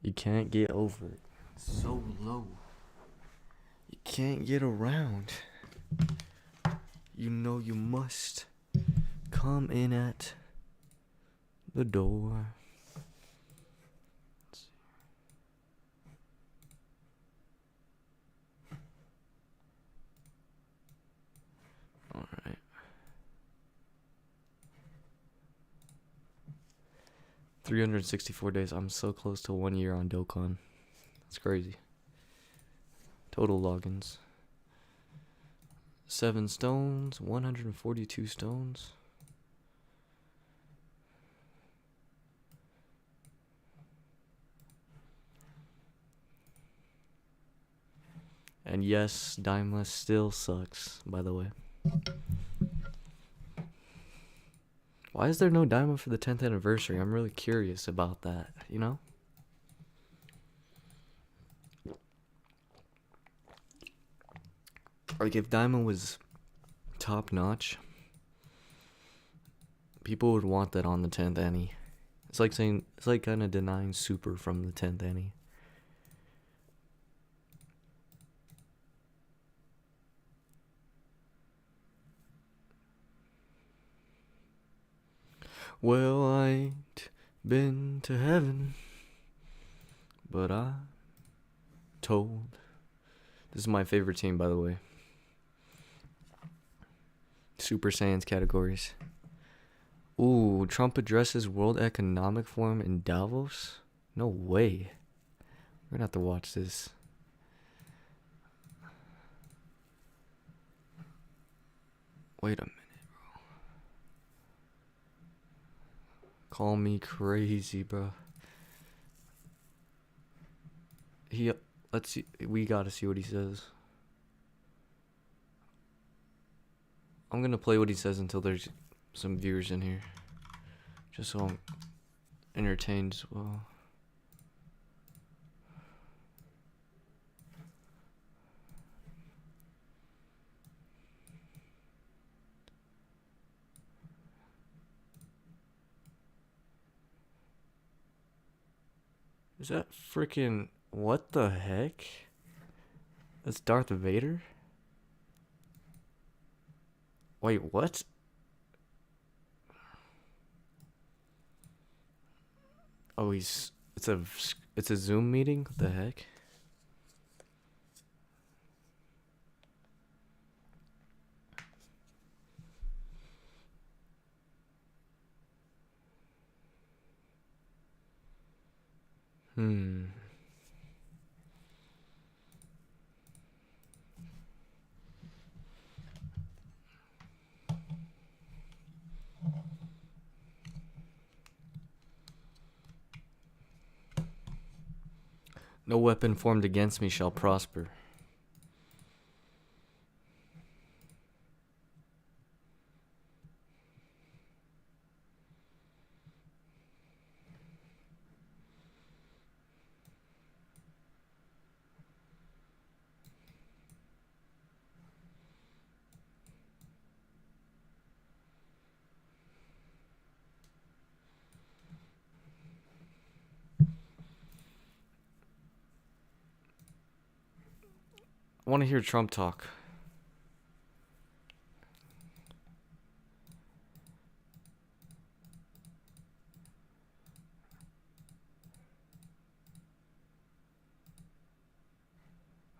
You can't get over it. So low. You can't get around. You know you must come in at the door. Alright. 364 days. I'm so close to 1 year on Dokkan. That's crazy. Total logins. 7 stones. 142 stones. And yes, Daima still sucks, by the way. Why is there no Daima for the 10th anniversary? I'm really curious about that, you know? Like, if Daima was top notch, people would want that on the 10th Annie. It's like saying, it's like kind of denying Super from the 10th Annie. Well, I ain't been to heaven, but I told. This is my favorite team, by the way. Super Saiyans categories. Ooh, Trump addresses World Economic Forum in Davos? No way. We're gonna have to watch this. Wait a minute, bro. Call me crazy, bro. Let's see. We gotta see what he says. I'm gonna play what he says until there's some viewers in here. Just so I'm entertained as well. Is that freaking... What the heck? That's Darth Vader? Wait, what? Oh, it's a Zoom meeting? What the heck? No weapon formed against me shall prosper. I want to hear Trump talk.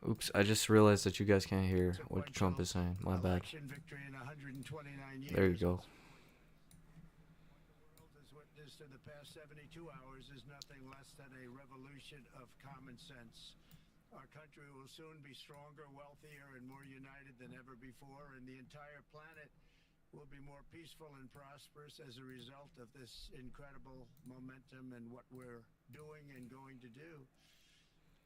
Oops, I just realized that you guys can't hear what Trump is saying. My bad. There you go. In the past 72 hours is nothing less than a revolution of common sense. Our country will soon be stronger, wealthier, and more united than ever before, and the entire planet will be more peaceful and prosperous as a result of this incredible momentum and what we're doing and going to do.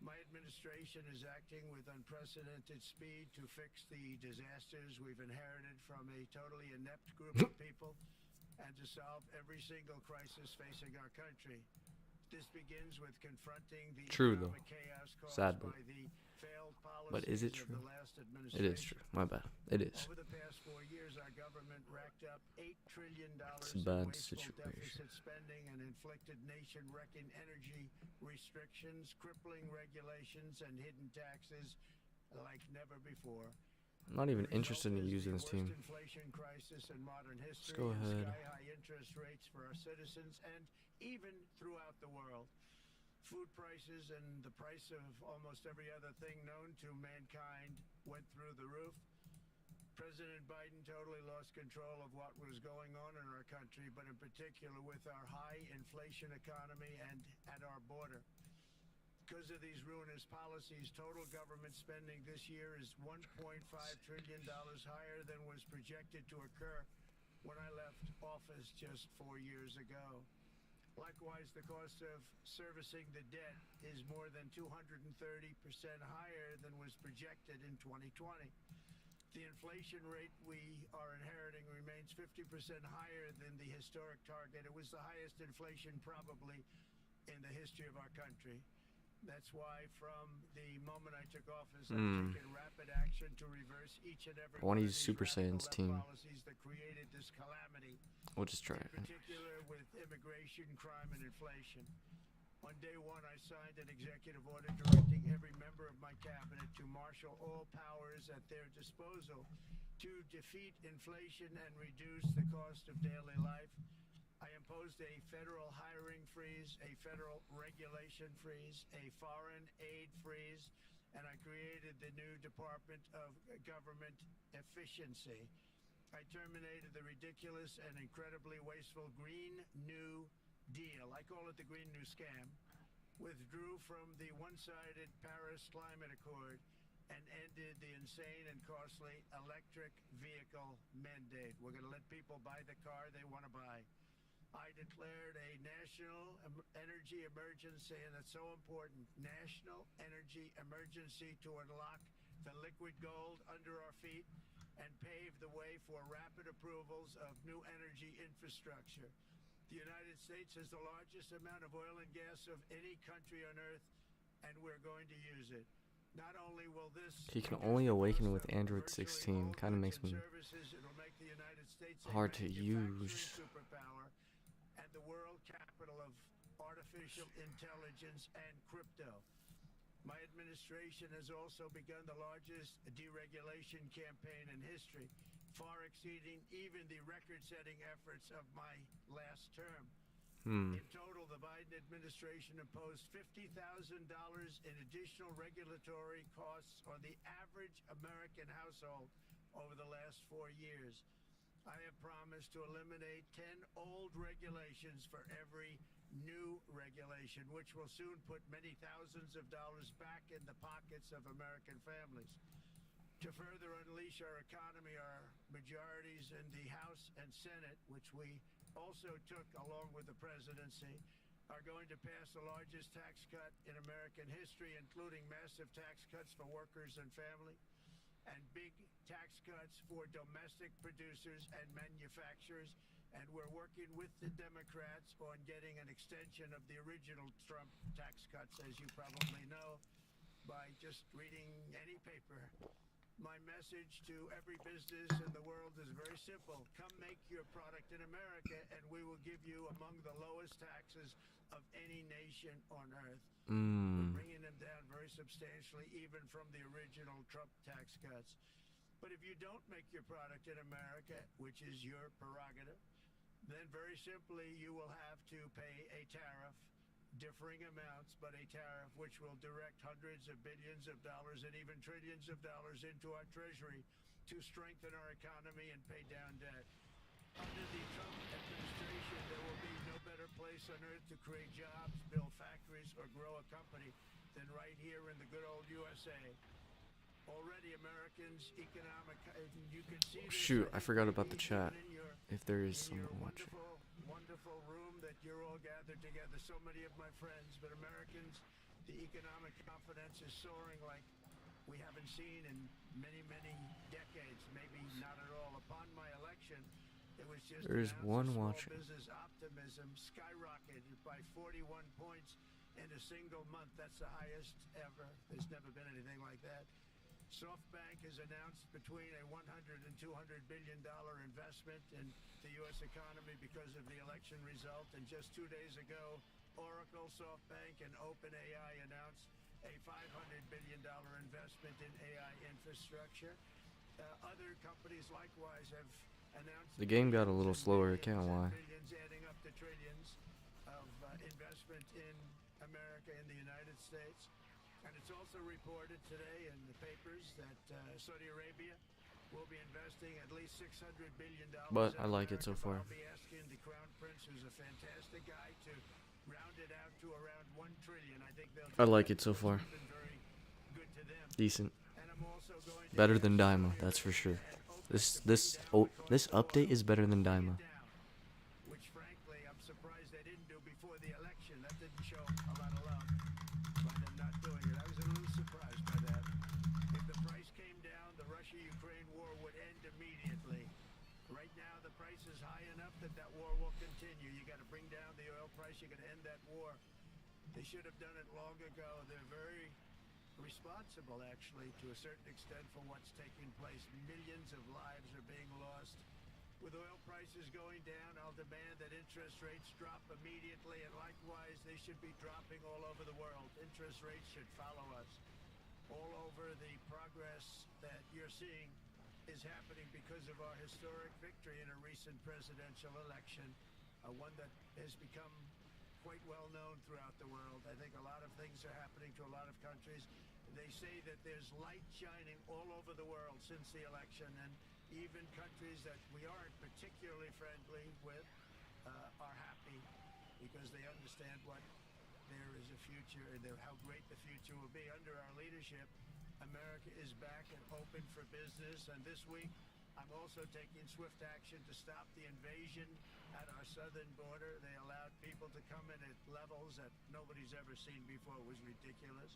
My administration is acting with unprecedented speed to fix the disasters we've inherited from a totally inept group of people and to solve every single crisis facing our country. This begins with confronting the True, though. economic chaos caused Sadly. by the failed policies But is it policies of true? the last It is true. administration. My bad. It is. Over the past 4 years, our government racked up $8 trillion It's a in bad wasteful situation. deficit spending and inflicted nation-wrecking energy restrictions, crippling regulations, and hidden taxes like never before. I'm not even The result interested in is using the this team. worst inflation crisis in modern history, go and ahead. sky-high interest rates for our citizens and even throughout the world. Food prices and the price of almost every other thing known to mankind went through the roof. President Biden totally lost control of what was going on in our country, but in particular with our high inflation economy and at our border. Because of these ruinous policies, total government spending this year is $1.5 trillion higher than was projected to occur when I left office just 4 years ago. Likewise, the cost of servicing the debt is more than 230% higher than was projected in 2020. The inflation rate we are inheriting remains 50% higher than the historic target. It was the highest inflation probably in the history of our country. That's why from the moment I took office, I've taken rapid action to reverse each and every I want one to of use these Super radical Saiyan's left team. policies that created this calamity. We'll just try it. In particular with immigration, crime, and inflation. On day one, I signed an executive order directing every member of my cabinet to marshal all powers at their disposal to defeat inflation and reduce the cost of daily life. I imposed a federal hiring freeze, a federal regulation freeze, a foreign aid freeze, and I created the new Department of Government Efficiency. I terminated the ridiculous and incredibly wasteful Green New Deal. I call it the Green New Scam. Withdrew from the one-sided Paris Climate Accord and ended the insane and costly electric vehicle mandate. We're going to let people buy the car they want to buy. I declared a national energy emergency, and it's so important, national energy emergency to unlock the liquid gold under our feet and pave the way for rapid approvals of new energy infrastructure. The United States has the largest amount of oil and gas of any country on earth, and we're going to use it. Not only will this He can only awaken with Android 16. Kind of makes me it'll make the United States hard to manufacturing use. superpower and the world capital of artificial intelligence and crypto. My administration has also begun the largest deregulation campaign in history, far exceeding even the record-setting efforts of my last term. In total, the Biden administration imposed $50,000 in additional regulatory costs on the average American household over the last 4 years. I have promised to eliminate 10 old regulations for every new regulation, which will soon put many thousands of dollars back in the pockets of American families. To further unleash our economy, our majorities in the House and Senate, which we also took along with the presidency, are going to pass the largest tax cut in American history, including massive tax cuts for workers and family, and big tax cuts for domestic producers and manufacturers. And we're working with the Democrats on getting an extension of the original Trump tax cuts, as you probably know, by just reading any paper. My message to every business in the world is very simple. Come make your product in America, and we will give you among the lowest taxes of any nation on earth. We're bringing them down very substantially, even from the original Trump tax cuts. But if you don't make your product in America, which is your prerogative, then very simply you will have to pay a tariff, differing amounts, but a tariff which will direct hundreds of billions of dollars and even trillions of dollars into our treasury to strengthen our economy and pay down debt. Under the Trump administration, there will be no better place on earth to create jobs, build factories, or grow a company than right here in the good old USA. Already Americans' economic, you can see this. Shoot, I forgot about the chat. If there is in your someone watching. wonderful room that you're all gathered together, so many of my friends, but Americans, the economic confidence is soaring like we haven't seen in many, many decades, maybe not at all. Upon my election, it was just There is one small watching. business optimism skyrocketed by 41 points in a single month. That's the highest ever. There's never been anything like that. SoftBank has announced between a $100 and $200 billion investment in the U.S. economy because of the election result. And just 2 days ago, Oracle, SoftBank, and OpenAI announced a $500 billion investment in AI infrastructure. Other companies likewise have announced. The game got a little slower, I can't lie. Billions adding up to trillions of investment in America, in the United States. And it's also reported today in the papers that Saudi Arabia will be investing at least $600 billion. But I like it so far. I'll be asking the Crown Prince, who's a fantastic guy, to round it out to around $1 trillion. I think they'll. I like it so far. Been very good to them. Decent. And I'm also going to Better than Daima, that's for sure. This update is better than Daima. Which frankly I'm surprised they didn't do before the election. That didn't show a lot of love by them not doing it. I was a little surprised by that. If the price came down, the Russia-Ukraine war would end immediately. Right now the price is high enough that that war will continue. You got to bring down the oil price. You got to end that war. They should have done it long ago. They're very responsible, actually, to a certain extent, for what's taking place. Millions of lives are being lost. With oil prices going down, I'll demand that interest rates drop immediately, and likewise, they should be dropping all over the world. Interest rates should follow us. All over, the progress that you're seeing is happening because of our historic victory in a recent presidential election, one that has become quite well known throughout the world. I think a lot of things are happening to a lot of countries. They say that there's light shining all over the world since the election, and even countries that we aren't particularly friendly with are happy because they understand what there is a future and how great the future will be. Under our leadership, America is back and open for business, and this week I'm also taking swift action to stop the invasion at our southern border. They allowed people to come in at levels that nobody's ever seen before. It was ridiculous.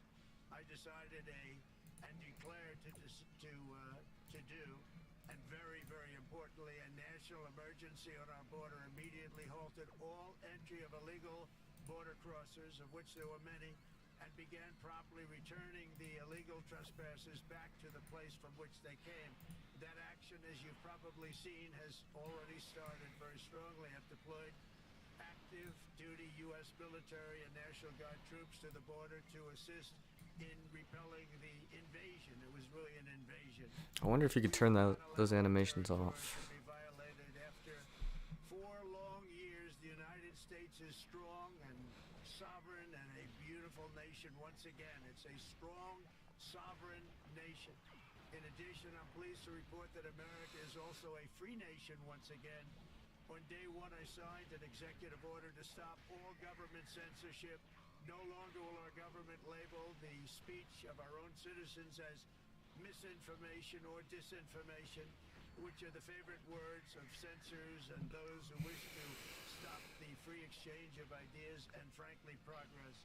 I decided and declared to do, and very, very importantly, a national emergency on our border. Immediately halted all entry of illegal border crossers, of which there were many, and began promptly returning the illegal trespassers back to the place from which they came. That action, as you've probably seen, has already started very strongly. I've deployed active duty U.S. military and National Guard troops to the border to assist in repelling the invasion. It was really an invasion. I wonder if you could turn those animations off. After 4 long years, the United States is strong and sovereign and a beautiful nation once again. It's a strong, sovereign nation. In addition, I'm pleased to report that America is also a free nation once again. On day one, I signed an executive order to stop all government censorship. No longer will our government label the speech of our own citizens as misinformation or disinformation, which are the favorite words of censors and those who wish to stop the free exchange of ideas and, frankly, progress.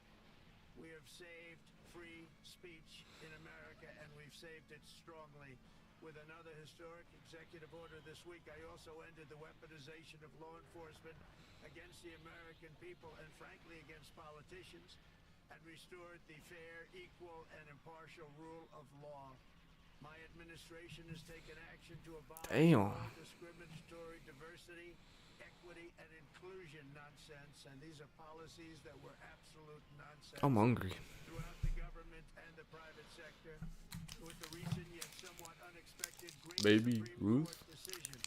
We have saved free speech in America, and we've saved it strongly. With another historic executive order this week, I also ended the weaponization of law enforcement against the American people and, frankly, against politicians, and restored the fair, equal, and impartial rule of law. My administration has taken action to abolish all discriminatory diversity, equity, and inclusion nonsense, and these are policies that were absolute nonsense. I'm hungry. Throughout the government and the private sector, with the recent yet somewhat unexpected Baby Ruth. decision,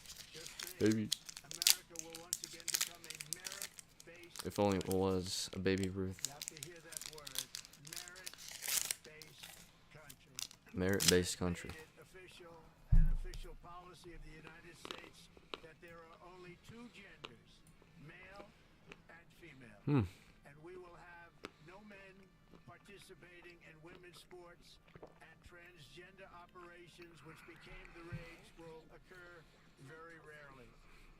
Baby. America will once again become a merit-based. If only it was a Baby Ruth. You have to hear that word, merit-based country. Merit-based country. An official policy of the United States that there are only 2 genders, male and female. And we will have no men participating in women's sports, and transgender operations, which became the rage, will occur very rarely.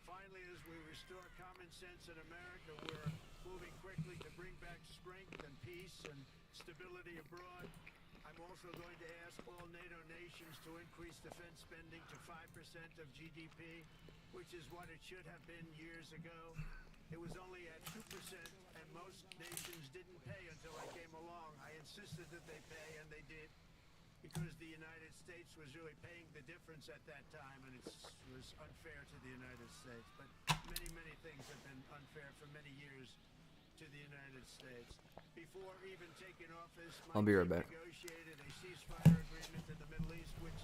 Finally, as we restore common sense in America, we're moving quickly to bring back strength and peace and stability abroad. I'm also going to ask all NATO nations to increase defense spending to 5% of GDP, which is what it should have been years ago. It was only at 2%, and most nations didn't pay until I came along. I insisted that they pay, and they did, because the United States States was really paying the difference at that time, and it was unfair to the United States. But many things have been unfair for many years to the United States. Before even taking office, I'll be right back. Negotiated a ceasefire agreement in the Middle East, which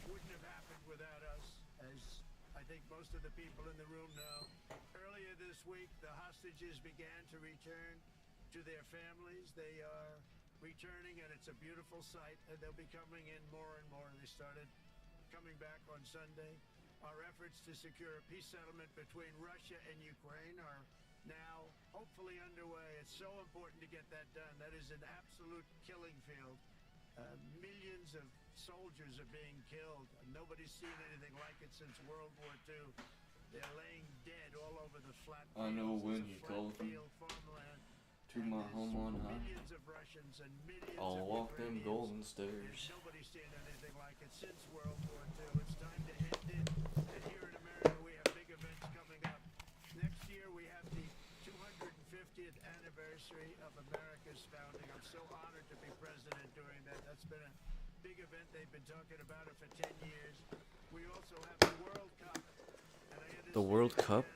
wouldn't have happened without us, as I think most of the people in the room know. Earlier this week, the hostages began to return to their families. They are returning, and it's a beautiful sight, and they'll be coming in more and more. They started coming back on Sunday. Our efforts to secure a peace settlement between Russia and Ukraine are now hopefully underway. It's so important to get that done. That is an absolute killing field. Millions of soldiers are being killed. Nobody's seen anything like it since World War II. They're laying dead all over the flat fields. I know when It's a you flat told me field farmland. to my home on high. Millions of Russians and millions I'll of walk them Ukrainians. golden stairs. Nobody's seen anything like it since World War II. It's time to end it. And here in America, we have big events coming up. Next year, we have the 250th anniversary of America's founding. I'm so honored to be president during that. That's been a big event. They've been talking about it for 10 years. We also have the World Cup. And I The World Cup?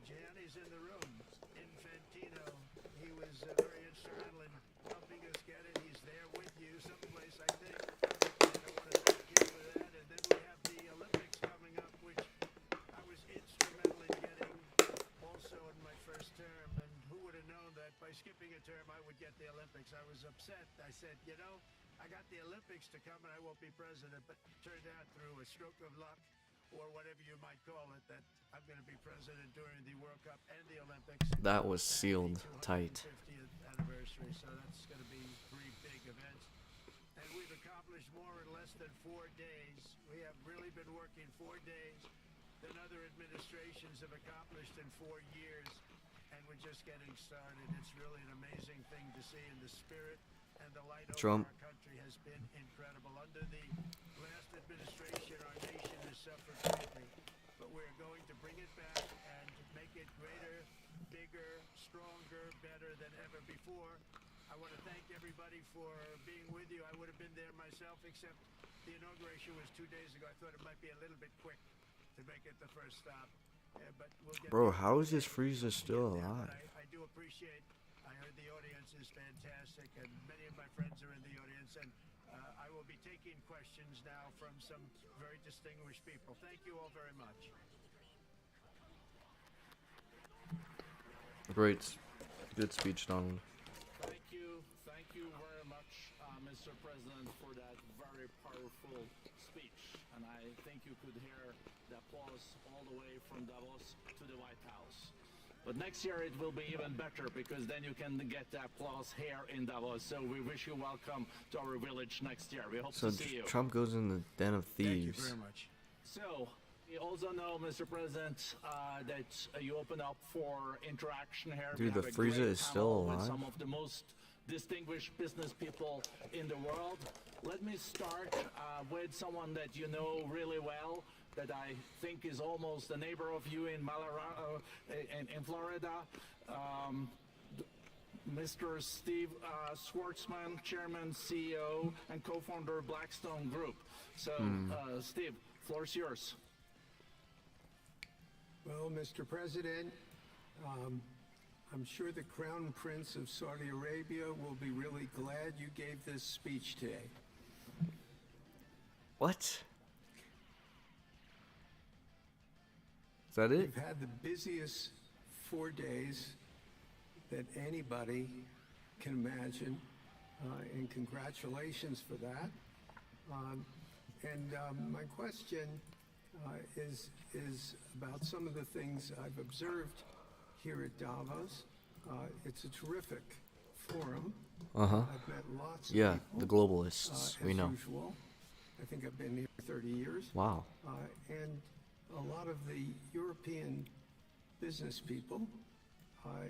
Gianni's in the room. Infantino. He was very instrumental in helping us get it. He's there with you someplace, I think. And I want to thank you for that. And then we have the Olympics coming up, which I was instrumental in getting also in my first term. And who would have known that by skipping a term I would get the Olympics? I was upset. I said, you know, I got the Olympics to come and I won't be president. But it turned out through a stroke of luck, or whatever you might call it, that I'm going to be president during the World Cup and the Olympics. That was sealed tight. 50th anniversary, so that's going to be 3 big events. And we've accomplished more in less than 4 days. We have really been working 4 days than other administrations have accomplished in 4 years. And we're just getting started. It's really an amazing thing to see, in the spirit and the light Trump. over our country has been incredible. Under the last administration, our nation has suffered greatly, but we're going to bring it back and make it greater, bigger, stronger, better than ever before. I want to thank everybody for being with you. I would have been there myself, except the inauguration was 2 days ago. I thought it might be a little bit quick to make it the first stop. But we'll get Bro, there. how is this Frieza still alive? I do appreciate, I heard the audience is fantastic, and many of my friends are in the audience, and I will be taking questions now from some very distinguished people. Thank you all very much. Great. Good speech, Donald. Thank you very much, Mr. President, for that very powerful speech. And I think you could hear the applause all the way from Davos to the White House. But next year it will be even better, because then you can get the applause here in Davos. So we wish you welcome to our village next year. We hope So to see you. Trump goes in the den of Thank you thieves. very much. So, we also know, Mr. President, that you open up for interaction here. Dude, We the have a Frieza great is still panel with alive? some of the most distinguished business people in the world. Let me start with someone that you know really well, that I think is almost a neighbor of you in in Florida. Mr. Steve Schwartzman, Chairman, CEO, and co-founder of Blackstone Group. So, Steve, floor's yours. Well, Mr. President, I'm sure the Crown Prince of Saudi Arabia will be really glad you gave this speech today. What? Is that it? We've had the busiest 4 days that anybody can imagine, and congratulations for that. My question is about some of the things I've observed here at Davos. It's a terrific forum. Uh-huh. I've met lots of Yeah, people. the globalists. We as know. usual. I think I've been here 30 years. Wow. And a lot of the European business people have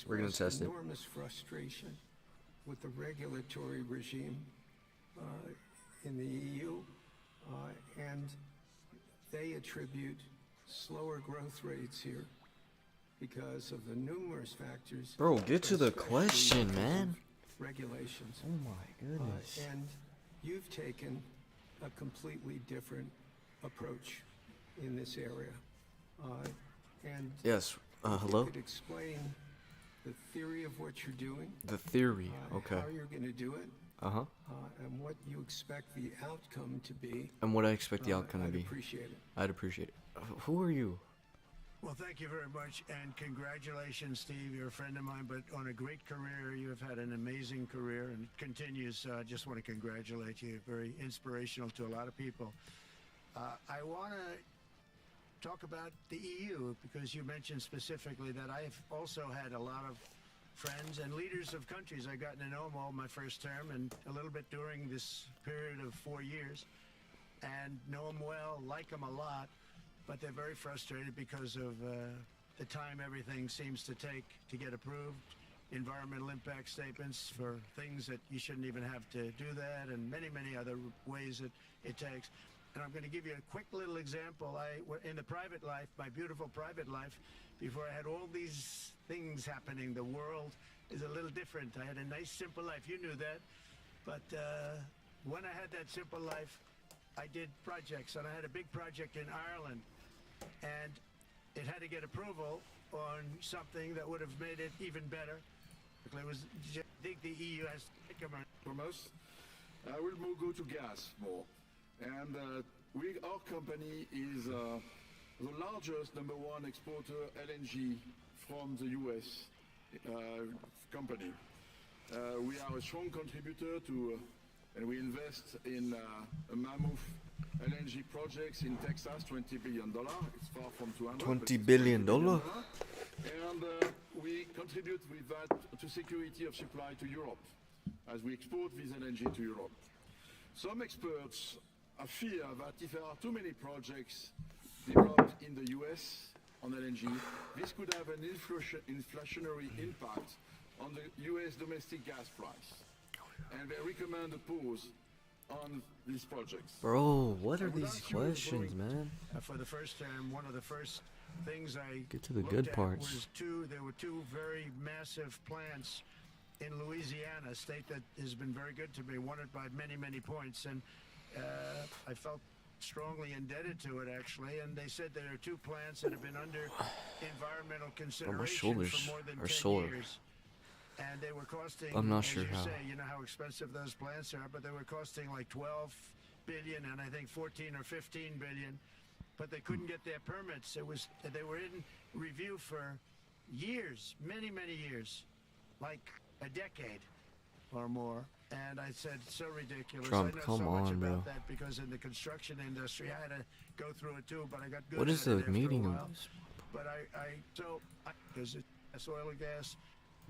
We're gonna expressed test it. enormous frustration with the regulatory regime in the EU, and they attribute slower growth rates here because of the numerous factors. Bro, get to the especially question, because man. of regulations. Oh my goodness. And you've taken a completely different approach in this area. And Yes. if Hello? you could explain the theory of what you're doing, The theory. Okay. how you're going to do it, Uh-huh. and what you expect the outcome to be. And what I expect the outcome to I'd be. appreciate it. I'd appreciate it. Who are you? Well, thank you very much, and congratulations, Steve. You're a friend of mine, but on a great career. You have had an amazing career, and it continues. I just want to congratulate you. Very inspirational to a lot of people. I want to talk about the EU, because you mentioned specifically that I've also had a lot of friends and leaders of countries. I've gotten to know them all my first term and a little bit during this period of 4 years, and know them well, like them a lot. But they're very frustrated because of the time everything seems to take to get approved. Environmental impact statements for things that you shouldn't even have to do that, and many, many other ways that it takes. And I'm going to give you a quick little example. In the private life, my beautiful private life, before I had all these things happening, the world is a little different. I had a nice, simple life. You knew that. But when I had that simple life, I did projects, and I had a big project in Ireland, and it had to get approval on something that would have made it even better. It was, I think the EU has to take them. Thomas, I will go to gas more, and our company is the largest number one exporter LNG from the US company. We are a strong contributor to. And we invest in a mammoth LNG projects in Texas, $20 billion. It's far from 200. $20 billion? And we contribute with that to security of supply to Europe, as we export this LNG to Europe. Some experts fear that if there are too many projects developed in the US on LNG, this could have an inflationary impact on the US domestic gas price. And they recommend a pause on these projects. Bro, what are these questions, man? For the first time, one of the first things I Get to the good parts. Was there were two very massive plants in Louisiana, a state that has been very good to me, won it by many, many points, and I felt strongly indebted to it, actually. And they said there are two plants that have been under environmental consideration for more than 10 years. And they were costing, I'm not as sure you how. say, you know how expensive those plants are, but they were costing like 12 billion and I think 14 or 15 billion, but they couldn't get their permits. They were in review for years, many, many years, like a decade or more. And I said, so ridiculous. Trump, I know come so much on, about bro. that because in the construction industry, I had to go through it too, but I got good What at is it the after meaning a of while. this? But because it's oil and gas.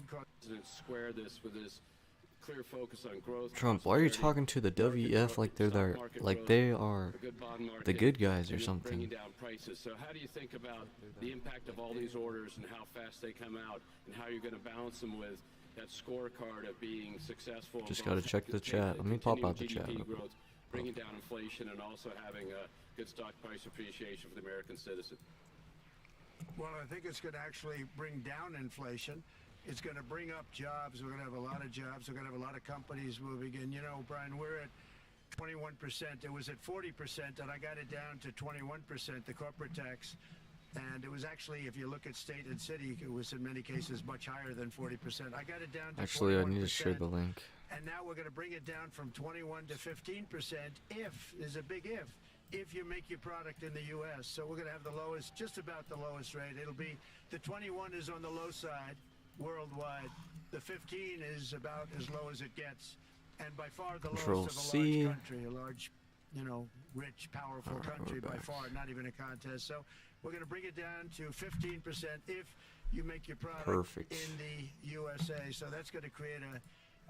President square this with his clear focus on growth. Trump, why are you prosperity, talking to the market WF growth, like they're stock there, market like growth, they are a good bond market, the good guys or and something? bringing down prices. So how do you think about the impact of all these orders and how fast they come out, and how you're going to balance them with that scorecard of being successful? Just gotta check the chat. Let me pop out the chat. GDP growth, bringing down inflation, and also having a good stock price appreciation for the American citizen. Well, I think it's going to actually bring down inflation. It's going to bring up jobs. We're going to have a lot of jobs. We're going to have a lot of companies moving in. You know, Brian, we're at 21%. It was at 40%, and I got it down to 21%, the corporate tax. And it was actually, if you look at state and city, it was in many cases much higher than 40%. I got it down to Actually, 21%. I need to share the link. And now we're going to bring it down from 21 to 15% if, there's a big if you make your product in the U.S. So we're going to have the lowest, just about the lowest rate. It'll be, the 21 is on the low side worldwide. The 15 is about as low as it gets. And by far the Control lowest of a C. large country, a large, you know, rich, powerful country by far, not even a contest. So we're going to bring it down to 15% if you make your product Perfect. in the USA. So that's going to create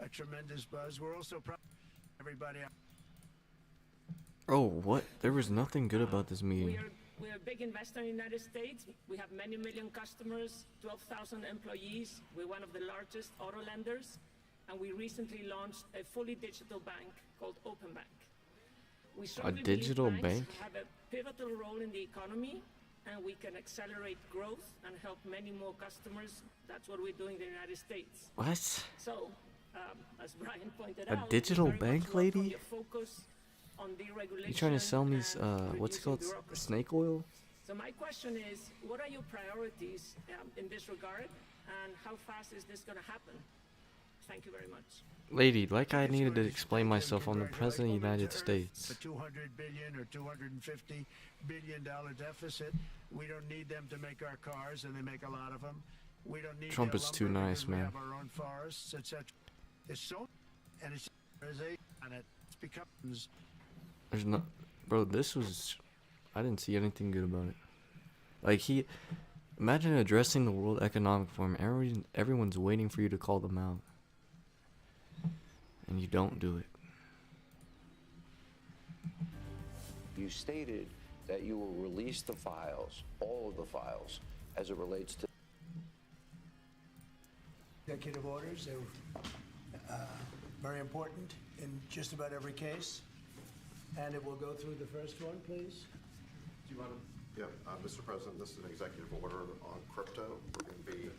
a tremendous buzz. We're also proud everybody. Oh, what? There was nothing good about this meeting. We're a big investor in the United States. We have many million customers, 12,000 employees. We're one of the largest auto lenders, and we recently launched a fully digital bank called Open Bank. We strongly believe digital banks bank? have a pivotal role in the economy, and we can accelerate growth and help many more customers. That's what we're doing in the United States. What? So as Brian pointed A out, digital very much bank welcome lady? your focus on deregulation. You trying to sell me and what's it reducing called? bureaucracy. Snake oil? So my question is, what are your priorities in this regard, and how fast is this going to happen? Thank you very much. Lady, like I It's needed to going explain myself on the congratulate President of the United Earth, States. The $200 billion or $250 billion deficit. We don't need them to make our cars, and they make a lot of them. We don't need Trump their is too lumber nice, because we man. have our own forests, etc. It's so, and it's on it. It becomes. There's no, bro. This was, I didn't see anything good about it. Like imagine addressing the World Economic Forum. Everyone's waiting for you to call them out, and you don't do it. You stated that you will release the files, all of the files, as it relates to Executive orders, they're very important in just about every case. And it will go through the first one, please. Do you want to? Yeah, Mr. President, this is an executive order on crypto. We're going to be.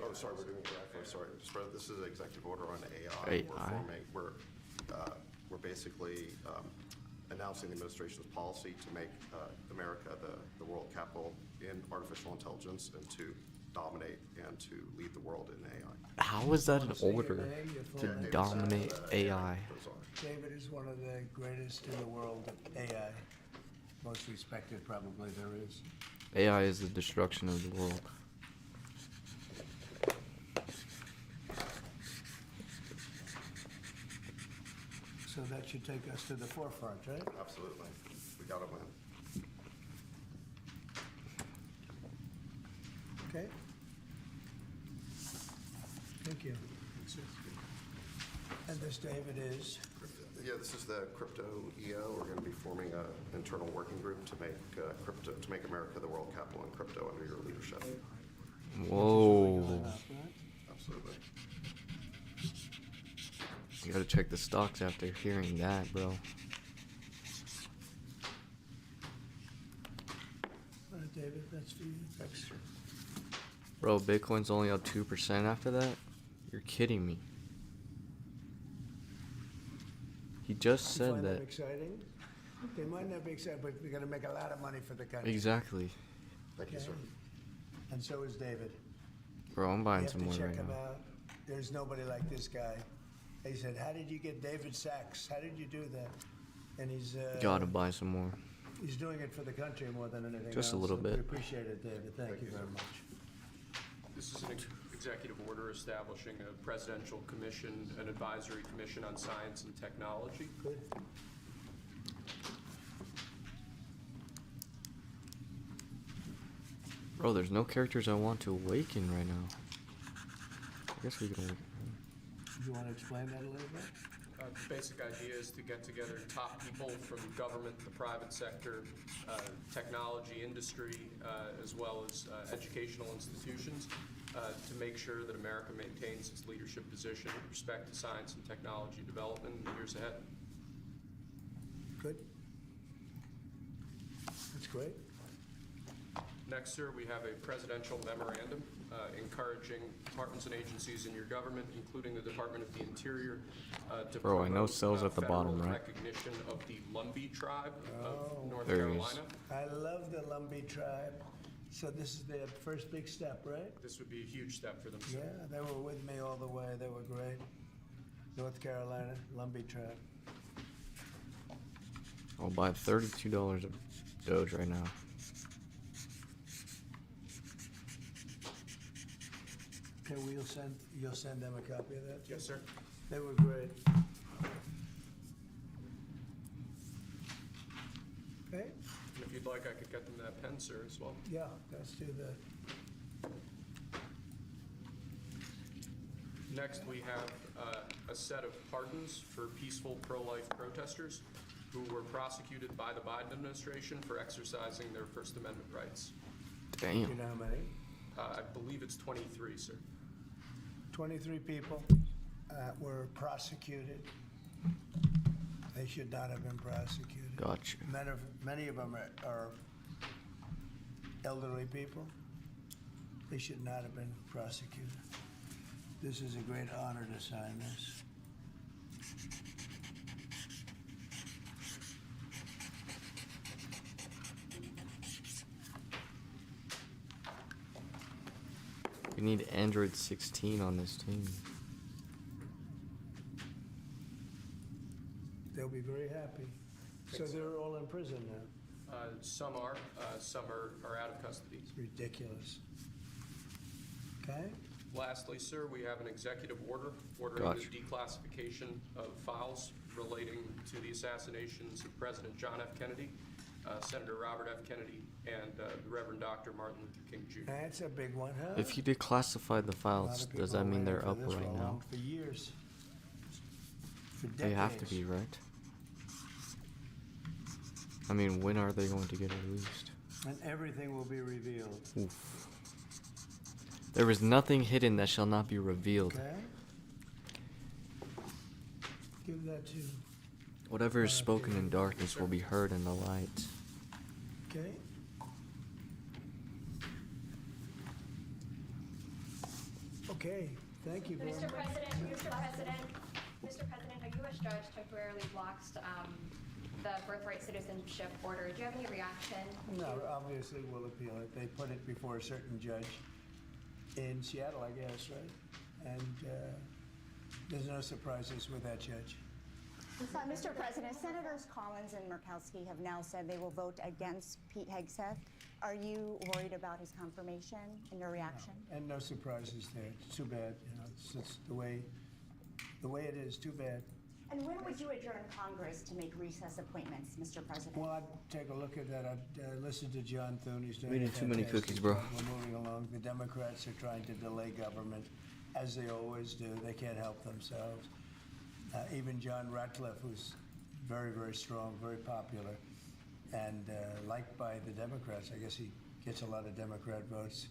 Oh, sorry, we're doing it correctly. Sorry, Mr. President, this is an executive order on AI. We're basically announcing the administration's policy to make America the world capital in artificial intelligence and to dominate and to lead the world in AI. How is that an order to dominate AI? David is one of the greatest in the world at AI. Most respected, probably, there is. AI is the destruction of the world. So that should take us to the forefront, right? Absolutely. We got to win. Okay. Thank you. And this, David, is? Yeah, this is the crypto EO. We're going to be forming an internal working group to make America the world capital in crypto under your leadership. Whoa. Absolutely. You gotta check the stocks after hearing that, bro. All right, David, that's for you. Thanks. Bro, Bitcoin's only up 2% after that? You're kidding me. He just You said find that. exciting? They might not be exciting, but we're going to make a lot of money for the country. Exactly. Thank you, Okay? sir. And so is David. Bro, I'm You buying have some to more check right him now. out. There's nobody like this guy. He said, how did you get David Sachs? How did you do that? And he's Gotta buy some more. he's doing it for the country more than anything else. Just a little So bit. We appreciate it, David. Thank you very much. This is an executive order establishing a presidential commission, an advisory commission on science and technology. Good. Bro, there's no characters I want to awaken right now. I guess we can awaken. Do you want to explain that a little bit? The basic idea is to get together top people from government, the private sector, technology industry, as well as educational institutions, to make sure that America maintains its leadership position with respect to science and technology development in the years ahead. Good. That's great. Next, sir, we have a presidential memorandum encouraging departments and agencies in your government, including the Department of the Interior, to Bro, I know promote, Cell's at the federal bottom, right? recognition of the Lumbee tribe of North There he is. Carolina. I love the Lumbee tribe. So this is their first big step, right? This would be a huge step for them, sir. Yeah, they were with me all the way. They were great. North Carolina, Lumbee tribe. I'll buy $32 of Doge right now. Okay, well, you'll send them a copy of that? Yes, sir. They were great. Okay, And if you'd like, I could get them that pen, sir, as well. yeah, let's do that. Next, we have a set of pardons for peaceful pro-life protesters who were prosecuted by the Biden administration for exercising their First Amendment rights. Do Damn. you know how many? I believe it's 23, sir. 23 people were prosecuted. They should not have been prosecuted. Gotcha. Many of them are elderly people. They should not have been prosecuted. This is a great honor to sign this. We need Android 16 on this team. They'll be very happy. So they're all in prison now. Some are out of custody. It's ridiculous. Okay? Lastly, sir, we have an executive order ordering the declassification of files relating to the assassinations of President John F. Kennedy, Senator Robert F. Kennedy, and the Reverend Dr. Martin Luther King Jr. That's a big one, huh? If you declassified the files, does that mean they're up right now? For years. For decades. They have to be, right? I mean, when are they going to get released? And everything will be revealed. Oof. There is nothing hidden that shall not be revealed. Okay? Give that to... Whatever is spoken in darkness will be heard in the light. Okay? Okay, thank you very much. Mr. President, a U.S. judge temporarily blocks the birthright citizenship order. Do you have any reaction? No, obviously we'll appeal it. They put it before a certain judge in Seattle, I guess, right? And there's no surprises with that judge. Mr. President, Senators Collins and Murkowski have now said they will vote against Pete Hegseth. Are you worried about his confirmation and your reaction? No, and no surprises there. It's too bad. You know, it's just the way it is. Too bad. And when would you adjourn Congress to make recess appointments, Mr. President? Well, I'd take a look at that. I'd listen to John Thune. He's doing We need too many cookies, bro. We're moving along. The Democrats are trying to delay government, as they always do. They can't help themselves. Even John Ratcliffe, who's very, very strong, very popular, and liked by the Democrats. I guess he gets a lot of Democrat votes.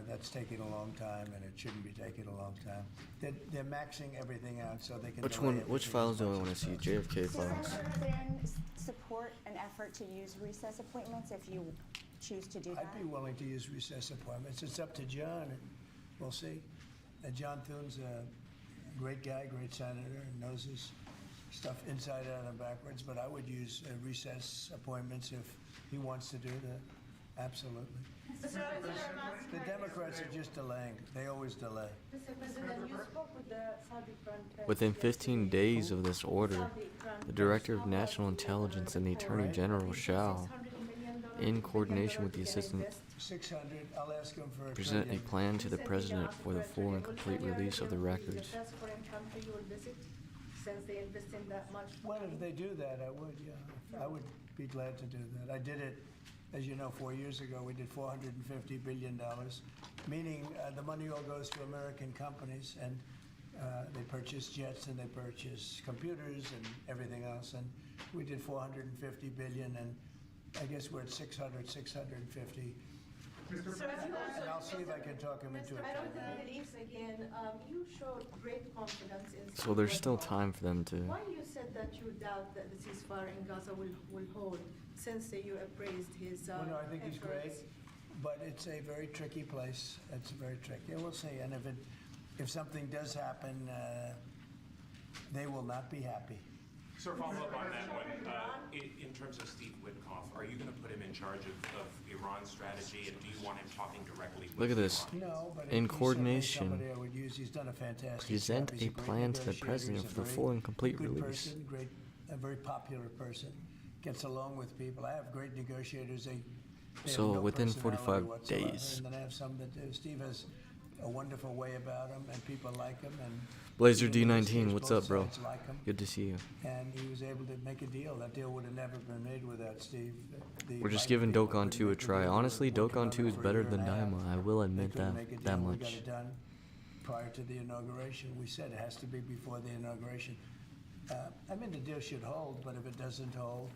That's taking a long time, and it shouldn't be taking a long time. They're maxing everything out so they can. Which files do I want to see? JFK files. Does then support an effort to use recess appointments if you choose to do that? I'd be willing to use recess appointments. It's up to John, and we'll see. John Thune's a great guy, great senator, and knows his stuff inside out and backwards, but I would use recess appointments if he wants to do that. Absolutely. The Democrats are just delaying. They always delay. Mr. President, you spoke with the Saudi Crown Prince. Within 15 days of this order, the Director of National Intelligence and the Attorney General shall, in coordination with the Assistant, 600. I'll ask him for present a plan to the President for the full and complete release of the records. Well, if they do that, I would, yeah. I would be glad to do that. I did it, as you know, 4 years ago. We did $450 billion, meaning the money all goes to American companies, and they purchase jets and they purchase computers and everything else. And we did $450 billion, and I guess we're at 600, 650. And I'll see if I can talk him into it. I don't believe again. You showed great confidence in. So there's still time for them to. Why you said that you doubt that the ceasefire in Gaza will hold, since you appraised his Well, no, I think he's great, efforts? but it's a very tricky place. It's very tricky. We'll see. And if something does happen, they will not be happy. Sir, follow up on that one. In terms of Steve Witkoff, are you going to put him in charge of Iran's strategy, and do you want him talking directly with Look at this. No, but In if he's coordination, somebody I would use. He's done a fantastic present job. He's a great plan to the negotiator. President He's a for the very full and complete good release. Person, a very popular person. Gets along with people. I have great negotiators. They So have no within personality 45 whatsoever. days. And then I have some that do. Steve has a wonderful way about him, and people like him. And Blazer even though D19, what's both up, bro? sides like him. Good to see you. And he was able to make a deal. That deal would have never been made without Steve. We're just giving Dokkan 2 a try. Honestly, Dokkan 2 is better than Daima. I will admit that We got much. it done prior to the inauguration. We said it has to be before the inauguration. I mean, the deal should hold, but if it doesn't hold,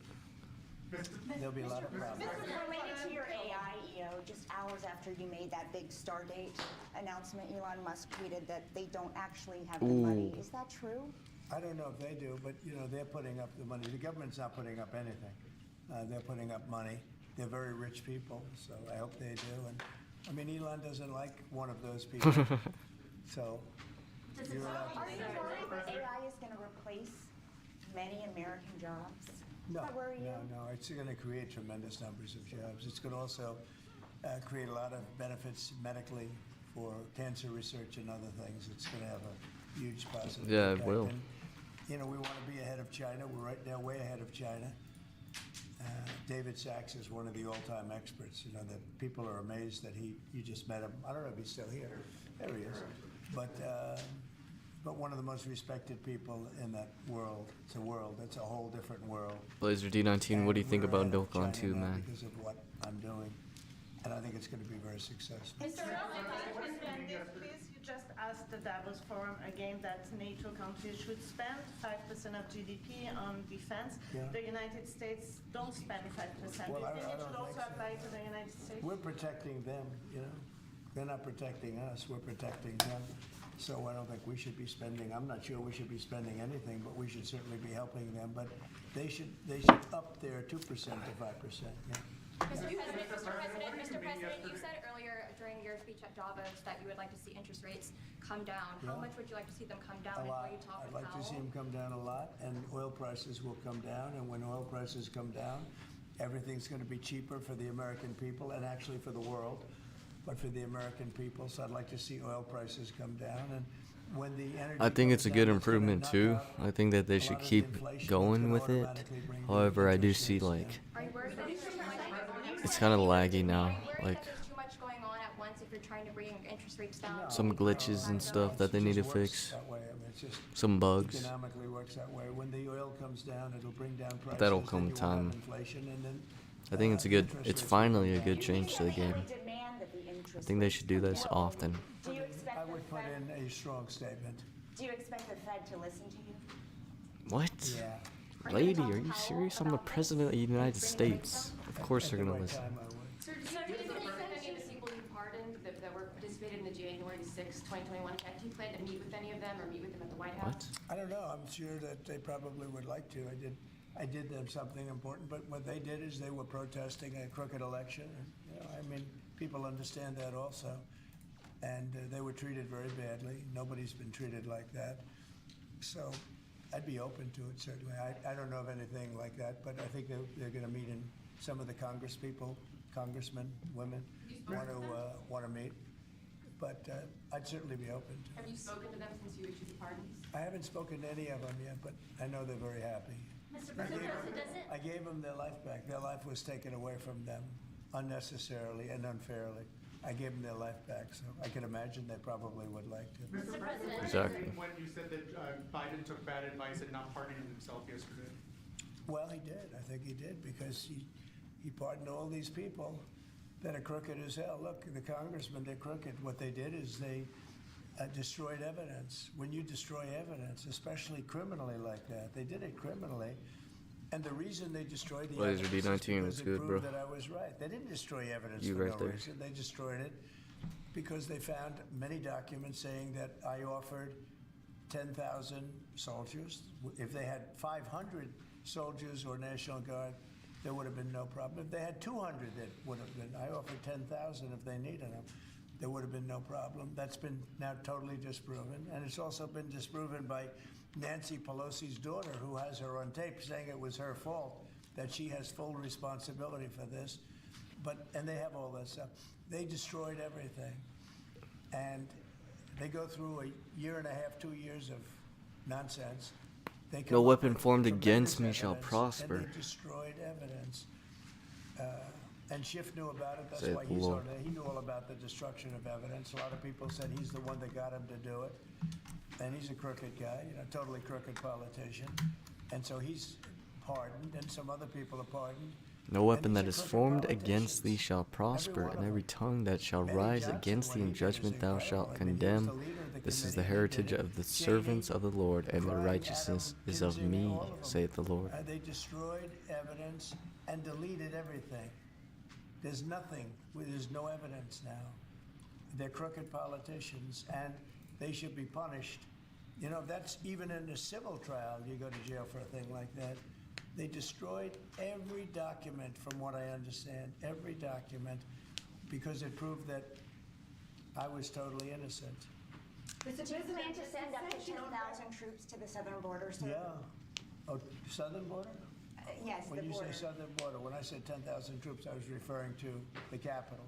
there'll be a lot of problems. Related to your AI, just hours after you made that big Stardate announcement, Elon Musk tweeted that they don't actually have the money. Is that true? I don't know if they do, but they're putting up the money. The government's not putting up anything. They're putting up money. They're very rich people, so I hope they do. And I mean, Elon doesn't like one of those people. So Are you worried that AI is going to replace many American jobs? No, Does that worry you? no, it's going to create tremendous numbers of jobs. It's going to also create a lot of benefits medically for cancer research and other things. It's going to have a huge positive Yeah, it impact. will. And, you know, we want to be ahead of China. We're right now way ahead of China. David Sachs is one of the all-time experts. You know, that people are amazed that you just met him. I don't know if he's still here. There he is. But one of the most respected people in that world. It's a world. It's a whole different world. Blazer D19, what do you think We're about ahead of Dokkan China 2, now man? Because of what I'm doing. And I think it's going to be very successful. Mr. President, please, you just asked the Davos Forum again that NATO countries should spend 5% of GDP on defense. Yeah. The United States don't spend 5%. Well, Do you I think it don't should also think so. apply to the United States? We're protecting them, you know. They're not protecting us, we're protecting them. So I don't think we should be spending, I'm not sure we should be spending anything, but we should certainly be helping them. But they should up their 2% to 5%, yeah. Mr. President, you said earlier during your speech at Davos that you would like to see interest rates come down. How much would you like to see them come down A lot. before you talk I'd with like to see Powell? them come down a lot, and oil prices will come down. And when oil prices come down, everything's going to be cheaper for the American people and actually for the world, but for the American people. So I'd like to see oil prices come down. And when the energy I think goes it's a down, good it's gonna improvement knock too. out I think that they a should lot of keep inflation. going It's with gonna it. automatically bring the However, I do interest see rates like down. Are you worried that there's too much it's kind of laggy now. Like there's too much going on at once if you're trying to bring interest rates down? some glitches and stuff that they need to It just works fix. that way. I mean, it's just Some bugs. economically works that way. When the oil comes down, it'll bring down prices. That'll then come you won't have time. inflation, and then, I think it's a good. interest It's rates will finally a come good down. change to the game. Demand that the I interest think they rates should do come this down. often. Do you expect I the would put Fed? in a strong statement. Do you expect the Fed to listen to you? What? Yeah. Lady, are you serious? I'm the president of the United States. Of course they're gonna listen. Sir, do you think any of the people you pardoned that were participated in the January 6, 2021 event, do you plan to meet with any of them or meet with them at the White House? I don't know. I'm sure that they probably would like to. I did them something important, but what they did is they were protesting a crooked election. And, you know, I mean, people understand that also. And they were treated very badly. Nobody's been treated like that. So I'd be open to it, certainly. I don't know of anything like that, but I think they're going to meet in some of the congressmen, women, want to meet. But I'd certainly be open to it. Have you spoken to them since you issued the pardons? I haven't spoken to any of them yet, but I know they're very happy. Mr. President, I gave them their life back. Their life was taken away from them unnecessarily and unfairly. I gave them their life back, so I can imagine they probably would like to. Mr. President, Exactly. when you said that Biden took bad advice and not pardoning himself yesterday? Well, he did. I think he did, because he pardoned all these people that are crooked as hell. Look, the congressmen, they're crooked. What they did is they destroyed evidence. When you destroy evidence, especially criminally like that, they did it criminally. And the reason they destroyed the Blazer evidence is D19, because it's it good, proved bro. that I was right. They didn't destroy evidence You for right no there. reason. They destroyed it because they found many documents saying that I offered 10,000 soldiers. If they had 500 soldiers or National Guard, there would have been no problem. If they had 200, that would have been. I offered 10,000 if they needed them. There would have been no problem. That's been now totally disproven. And it's also been disproven by Nancy Pelosi's daughter, who has her on tape saying it was her fault, that she has full responsibility for this. And they have all that stuff. They destroyed everything. And they go through a year and a half, 2 years of nonsense. They come No up weapon with formed tremendous against me shall evidence, prosper. And they destroyed evidence. And Schiff knew about it. That's Saith why the he's Lord. on there. He knew all about the destruction of evidence. A lot of people said he's the one that got him to do it. And he's a crooked guy, totally crooked politician. And so he's pardoned, and some other people are pardoned. No weapon that these is are crooked formed politicians. against thee shall prosper, and every tongue that shall rise against thee in judgment thou shalt condemn. This is the heritage of the servants of the Lord, and their righteousness is of me, saith the Lord. They destroyed evidence and deleted everything. There's nothing. There's no evidence now. They're crooked politicians, and they should be punished. That's even in a civil trial, you go to jail for a thing like that. They destroyed every document, from what I understand, every document, because it proved that I was totally innocent. Do you plan to send up to 10,000 troops to the southern border, sir? Yeah. Oh, southern border? Yes, When the you border. say southern border, when I said 10,000 troops, I was referring to the capital.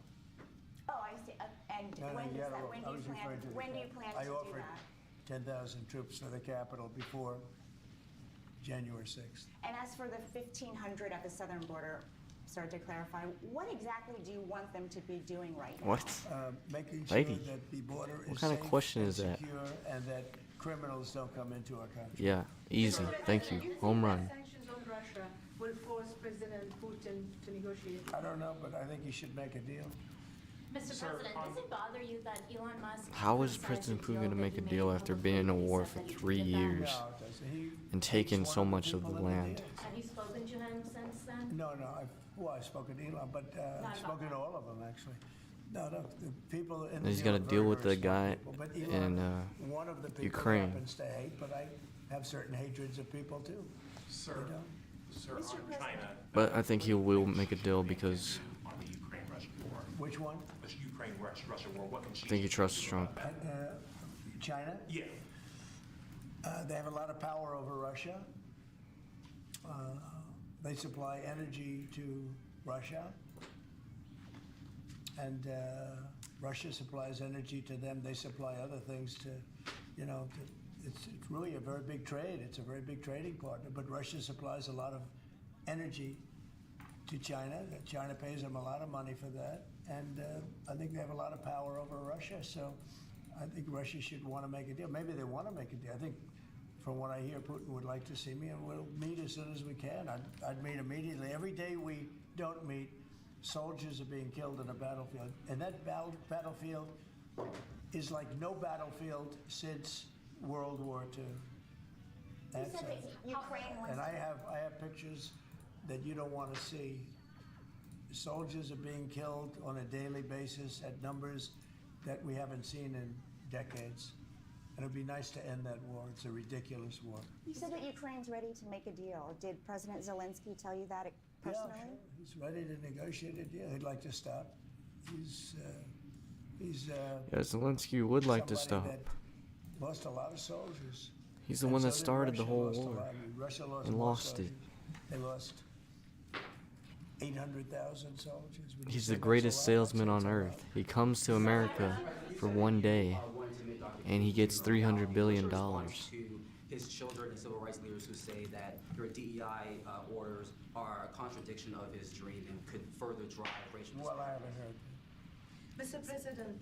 Oh, I see. And No, no, when you does gotta that, look. when I do you was plan, referring to the when do you capital. plan I to do offered that? 10,000 troops to the capital before January 6th. And as for the 1,500 at the southern border, sir, to clarify, what exactly do you want them to be doing right now? What? Making sure Lady. that the border What is kind of safe question and is that? secure and that criminals don't come into our country. Yeah, easy. Thank you. Home run. Sanctions on Russia will force President Putin to negotiate. I don't know, but I think he should make a deal. Mr. President, does it bother you that Elon Musk... How is President Putin going to make a deal after being in a war for 3 years No, it doesn't. He and takes taking one so the much of the people and land? Have you spoken to him since then? No, I've spoken to Elon, but I've spoken to all of them, actually. No, the people in And the he's deal got to are deal very, with very the smart guy people. But in Elon, one of the people Ukraine. happens to hate, but I have certain hatreds of people, too. Sir, You know? sir, on China. But I think he will make a deal because On the Ukraine-Russia war. Which one? The Ukraine-Russia war, what can she I think he trusts Trump. China? Yeah. They have a lot of power over Russia. They supply energy to Russia. And Russia supplies energy to them. They supply other things to, you know, it's really a very big trade. It's a very big trading partner. But Russia supplies a lot of energy to China. China pays them a lot of money for that. And I think they have a lot of power over Russia. So I think Russia should want to make a deal. Maybe they want to make a deal. I think from what I hear, Putin would like to see me, and we'll meet as soon as we can. I'd meet immediately. Every day we don't meet, soldiers are being killed in a battlefield. And that battlefield is like no battlefield since World War II. That's said that Ukraine wants and I have pictures that you don't want to see. Soldiers are being killed on a daily basis at numbers that we haven't seen in decades. And it'd be nice to end that war. It's a ridiculous war. You said that Ukraine's ready to make a deal. Did President Zelensky tell you that personally? Yeah, sure. He's ready to negotiate a deal. He'd like to stop. He's Yeah, Zelensky would like to somebody stop. that lost a lot of soldiers. He's the And one so that did started the Russia, whole lost a war lot. I mean, Russia lost and more lost it. soldiers. They lost 800,000 soldiers. When you He's say the that's greatest a lot, salesman that's on a lot. earth. He comes to America for one day and he gets $300 billion. To his children and civil rights leaders who say that your DEI orders are a contradiction of his dream and could further drive racial Well, I haven't heard. Mr. President,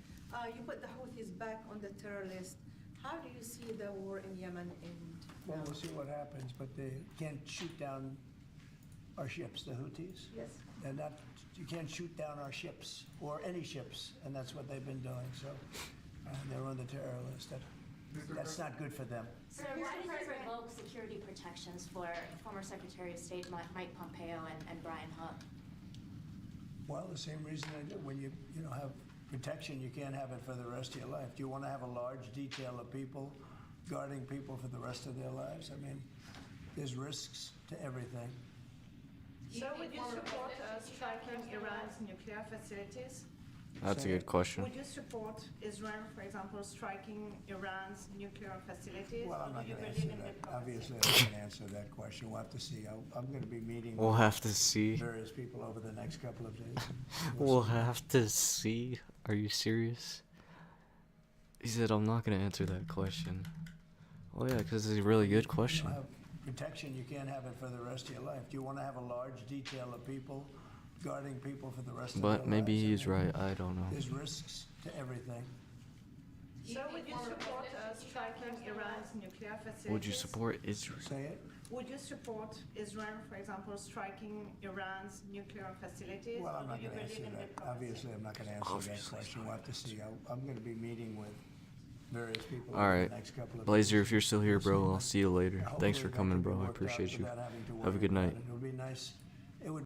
you put the Houthis back on the terror list. How do you see the war in Yemen end? Well, we'll see what happens, but they can't shoot down our ships, the Houthis. Yes. They're not, you can't shoot down our ships, or any ships, and that's what they've been doing, so they're on the terror list. That's not good for them. Sir, why did you revoke security protections for former Secretary of State Mike Pompeo and Brian Hook? Well, the same reason I do. When you have protection, you can't have it for the rest of your life. Do you want to have a large detail of people guarding people for the rest of their lives? I mean, there's risks to everything. So would you support striking Iran's nuclear facilities? That's a good question. Would you support Israel, for example, striking Iran's nuclear facilities? Well, I'm or not do you going to believe answer in that. diplomacy? Obviously, I'm not going to answer that question. We'll have to see. I'm going to be meeting We'll with have to see. various people over the next couple of days. We'll have to see. Are you serious? He said, I'm not going to answer that question. Oh, yeah, because it's a really good question. You have protection, you can't have it for the rest of your life. Do you want to have a large detail of people guarding people for the rest of their lives? But maybe I he's mean, right. I don't know. There's risks to everything. So would you support striking Iran's nuclear facilities? Would you support Israel? Say it? Would you support Israel, for example, striking Iran's nuclear facilities? Well, I'm or not do you going to believe answer in that. diplomacy? Obviously, I'm not going to answer that question. We'll have to see. I'm going to be meeting with various people All over right. the next couple of Blazer, days. if you're still here, bro, I'll see you later. Thanks for Hopefully that coming, can be bro. I worked out appreciate you. without having to Have a worry good about night. it. It'll be nice